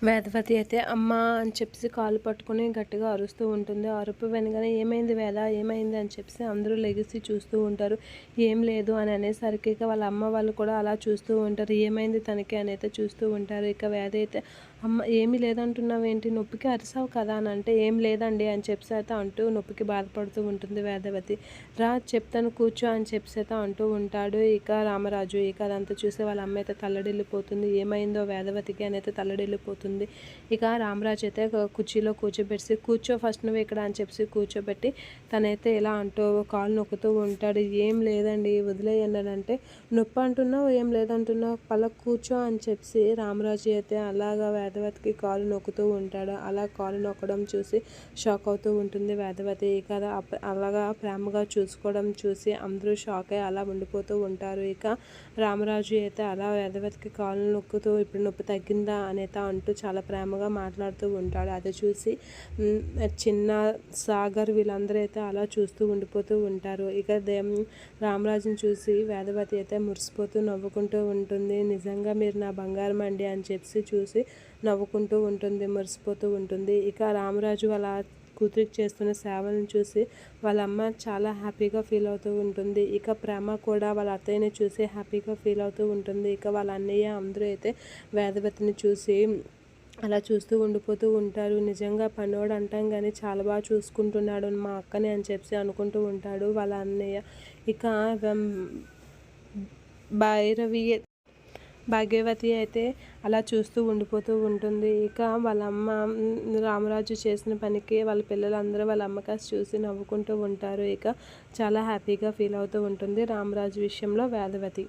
వేదవతి అయితే అమ్మ అని చెప్పేసి కాళ్ళు పట్టుకొని గట్టిగా అరుస్తూ ఉంటుంది. అరుపు వినగానే ఏమైంది వేద ఏమైంది అని చెప్పేసి అందరూ లెగిసి చూస్తూ ఉంటారు. ఏం లేదు అని అనేసరికి ఇక వాళ్ళ అమ్మ వాళ్ళు కూడా అలా చూస్తూ ఉంటారు. ఏమైంది తనకి అని అయితే చూస్తూ ఉంటారు. ఇక వేద అయితే అమ్మ ఏమీ లేదంటున్నావు ఏంటి, నొప్పికి అరిసావు కదా అని అంటే ఏం లేదండి అని చెప్పేసి అయితే అంటూ నొప్పికి బాధపడుతూ ఉంటుంది వేదవతి. రా చెప్తాను కూర్చో అని చెప్పేసి అయితే అంటూ ఉంటాడు ఇక రామరాజు. ఇక అదంతా చూసి వాళ్ళ అమ్మ అయితే తల్లడిల్లిపోతుంది. ఏమైందో వేదవతికి అని అయితే తల్లడిల్లిపోతుంది. ఇక రామరాజు అయితే కుర్చీలో కూర్చోబెట్టి కూర్చో ఫస్ట్ నువ్వు ఇక్కడ అని చెప్పి కూర్చోబెట్టి తనైతే ఇలా అంటూ కాలు నొక్కుతూ ఉంటాడు. ఏం లేదండి వదిలేయండి అంటే నొప్పి అంటున్నావు ఏం లేదంటున్నావు పళ్ళ కూర్చో అని చెప్పి రామరాజు అయితే అలాగా వేదవతికి కాలు నొక్కుతూ ఉంటాడు. అలా కాలు నొక్కడం చూసి షాక్ అవుతూ ఉంటుంది వేదవతి. ఇక అలాగా ప్రేమగా చూసుకోవడం చూసి అందరూ షాక్ అయ్యి అలా ఉండిపోతూ ఉంటారు. ఇక రామరాజు అయితే అలా వేదవతికి కాలు నొక్కుతూ ఇప్పుడు నొప్పి తగ్గిందా అనేత అంటూ చాలా ప్రేమగా మాట్లాడుతూ ఉంటాడు. అది చూసి చిన్న సాగర్ వీళ్ళందరూ అయితే అలా చూస్తూ ఉండిపోతూ ఉంటారు. ఇక రామరాజుని చూసి వేదవతి అయితే మురిసిపోతూ నవ్వుకుంటూ ఉంటుంది. నిజంగా మీరు నా బంగారం అండి అని చెప్పి చూసి నవ్వుకుంటూ ఉంటుంది, మురిసిపోతూ ఉంటుంది. ఇక రామరాజు వాళ్ళ కూతురికి చేస్తున్న సేవలను చూసి వాళ్ళ అమ్మ చాలా హ్యాపీగా ఫీల్ అవుతూ ఉంటుంది. ఇక ప్రేమ కూడా వాళ్ళ అత్తయ్యని చూసి హ్యాపీగా ఫీల్ అవుతూ ఉంటుంది. ఇక వాళ్ళ అన్నయ్య అందరూ అయితే వేదవతిని చూసి అలా చూస్తూ ఉండిపోతూ ఉంటారు. నిజంగా పనోడు అంటాం కానీ చాలా బాగా చూసుకుంటున్నాడు మా అక్కని అని చెప్పి అనుకుంటూ ఉంటాడు వాళ్ళ అన్నయ్య. ఇక భైరవి భాగ్యవతి అయితే అలా చూస్తూ ఉండిపోతూ ఉంటుంది. ఇక వాళ్ళ అమ్మ రామరాజు చేసిన పనికి వాళ్ళ పిల్లలందరూ వాళ్ళ అమ్మకాసి చూసి నవ్వుకుంటూ ఉంటారు. ఇక చాలా హ్యాపీగా ఫీల్ అవుతూ ఉంటుంది రామరాజు విషయంలో వేదవతి.